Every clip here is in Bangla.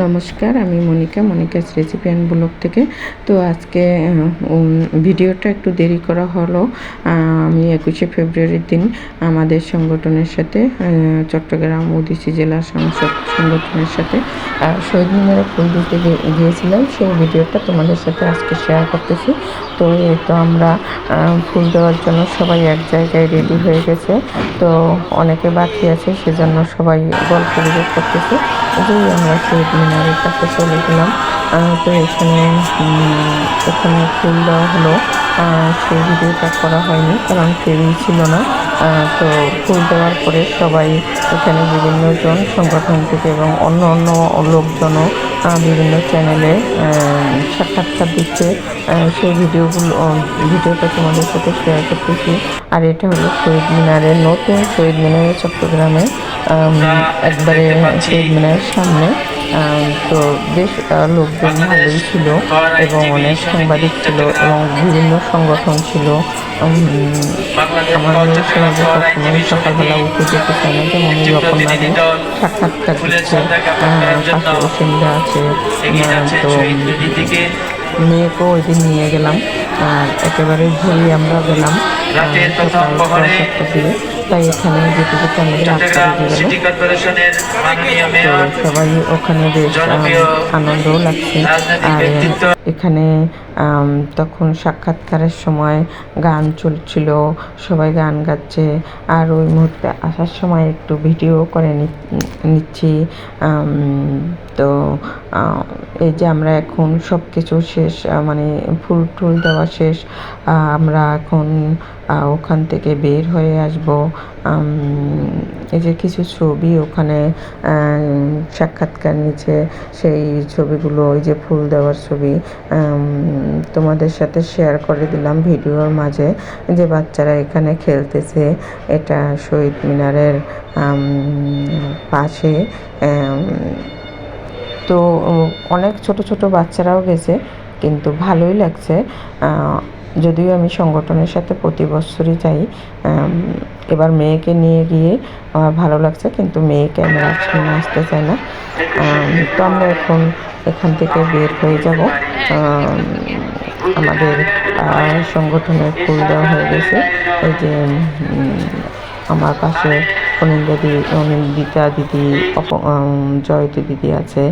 নমস্কার, আমি মনিকাস রেসিপি অ্যান্ড ব্লগ থেকে। তো আজকে ভিডিওটা একটু দেরি করা হলো। আমি 21শে ফেব্রুয়ারির দিন আমাদের সংগঠনের সাথে চট্টগ্রাম ওডিসি জেলা সংগঠনের সাথে শহীদ মিনারে ফুল দিতে গিয়েছিলাম। সেই ভিডিওটা তোমাদের সাথে আজকে শেয়ার করতেছি। তো এই তো আমরা ফুল দেওয়ার জন্য সবাই এক জায়গায় রেডি হয়ে গেছে। তো অনেকে বাকি আছে, সেজন্য সবাই গল্প গুজব করতেছে। যে আমরা শহীদ মিনারের কাছে চলে গেলাম। তো এখানে ফুল দেওয়া হলো। সেই ভিডিওটা করা হয়নি, কারণ কেউই ছিল না। তো ফুল দেওয়ার পরে সবাই এখানে বিভিন্ন জন সংগঠন থেকে এবং অন্য লোকজনও বিভিন্ন চ্যানেলে সাক্ষাৎকার দিচ্ছে। সেই ভিডিওটা তোমাদের সাথে শেয়ার করতেছি। আর এটা হলো শহীদ মিনারের নতুন শহীদ মিনারের চট্টগ্রামে, একবারে শহীদ মিনারের সামনে। তো বেশ লোকজন ভালোই ছিল এবং অনেক সাংবাদিক ছিল এবং বিভিন্ন সংগঠন ছিল। আমার মেয়ের সঙ্গে কখনোই সকালবেলা উঠে যেতে চায় না, যেমন এই অপর্ণাদি সাক্ষাৎকার দিচ্ছে, পাশে ওসেনরা আছে। তো মেয়েকেও ওই দিন নিয়ে গেলাম, আর একেবারে ঘুরিয়ে আমরা গেলাম সকাল 7টা দিয়ে। তাই এখানে যেতে যেতে আমাদের 8টা বেজে গেল। তো সবাই ওখানে বেশ আনন্দও লাগছে। আর এখানে তখন সাক্ষাৎকারের সময় গান চলছিল, সবাই গান গাচ্ছে। আর ওই মুহূর্তে আসার সময় একটু ভিডিও করে নিচ্ছি। তো এই যে আমরা এখন সব কিছু শেষ, মানে ফুল টুল দেওয়া শেষ। আমরা এখন ওখান থেকে বের হয়ে আসব। এই যে কিছু ছবি ওখানে সাক্ষাৎকার নিচে, সেই ছবিগুলো, ওই যে ফুল দেওয়ার ছবি তোমাদের সাথে শেয়ার করে দিলাম ভিডিওর মাঝে। যে বাচ্চারা এখানে খেলতেছে, এটা শহীদ মিনারের পাশে। তো অনেক ছোট ছোট বাচ্চারাও গেছে, কিন্তু ভালোই লাগছে। যদিও আমি সংগঠনের সাথে প্রতি বছরই যাই, এবার মেয়েকে নিয়ে গিয়ে আমার ভালো লাগছে, কিন্তু মেয়ে ক্যামেরার সামনে আসতে চায় না। তো আমরা এখন এখান থেকে বের হয়ে যাব। আমাদের সংগঠনের ফুল দেওয়া হয়ে গেছে। এই যে আমার পাশে অনিন্দিতা দিদি, জয়তী দিদি আছে।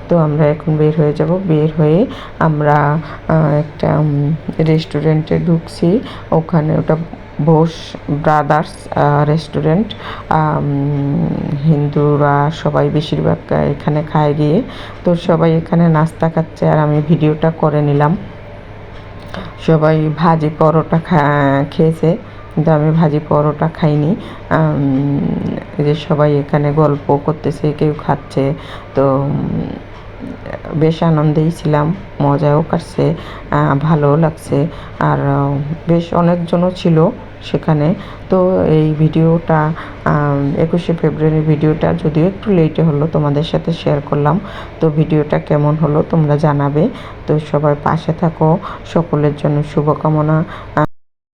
তো আমরা এখন বের হয়ে যাব। বের হয়ে আমরা একটা রেস্টুরেন্টে ঢুকছি। ওখানে ওটা বোস ব্রাদার্স রেস্টুরেন্ট। হিন্দুরা সবাই বেশিরভাগ এখানে খায় গিয়ে। তো সবাই এখানে নাস্তা খাচ্ছে, আর আমি ভিডিওটা করে নিলাম। সবাই ভাজি পরোটা খেয়েছে, কিন্তু আমি ভাজি পরোটা খাইনি। এই যে সবাই এখানে গল্প করতেছে, কেউ খাচ্ছে। তো বেশ আনন্দেই ছিলাম, মজাও কাটছে, ভালোও লাগছে। আর বেশ অনেকজনও ছিল সেখানে। তো এই ভিডিওটা 21শে ফেব্রুয়ারি ভিডিওটা যদিও একটু লেটে হলো, তোমাদের সাথে শেয়ার করলাম। তো ভিডিওটা কেমন হলো তোমরা জানাবে। তো সবাই পাশে থাকো, সকলের জন্য শুভকামনা।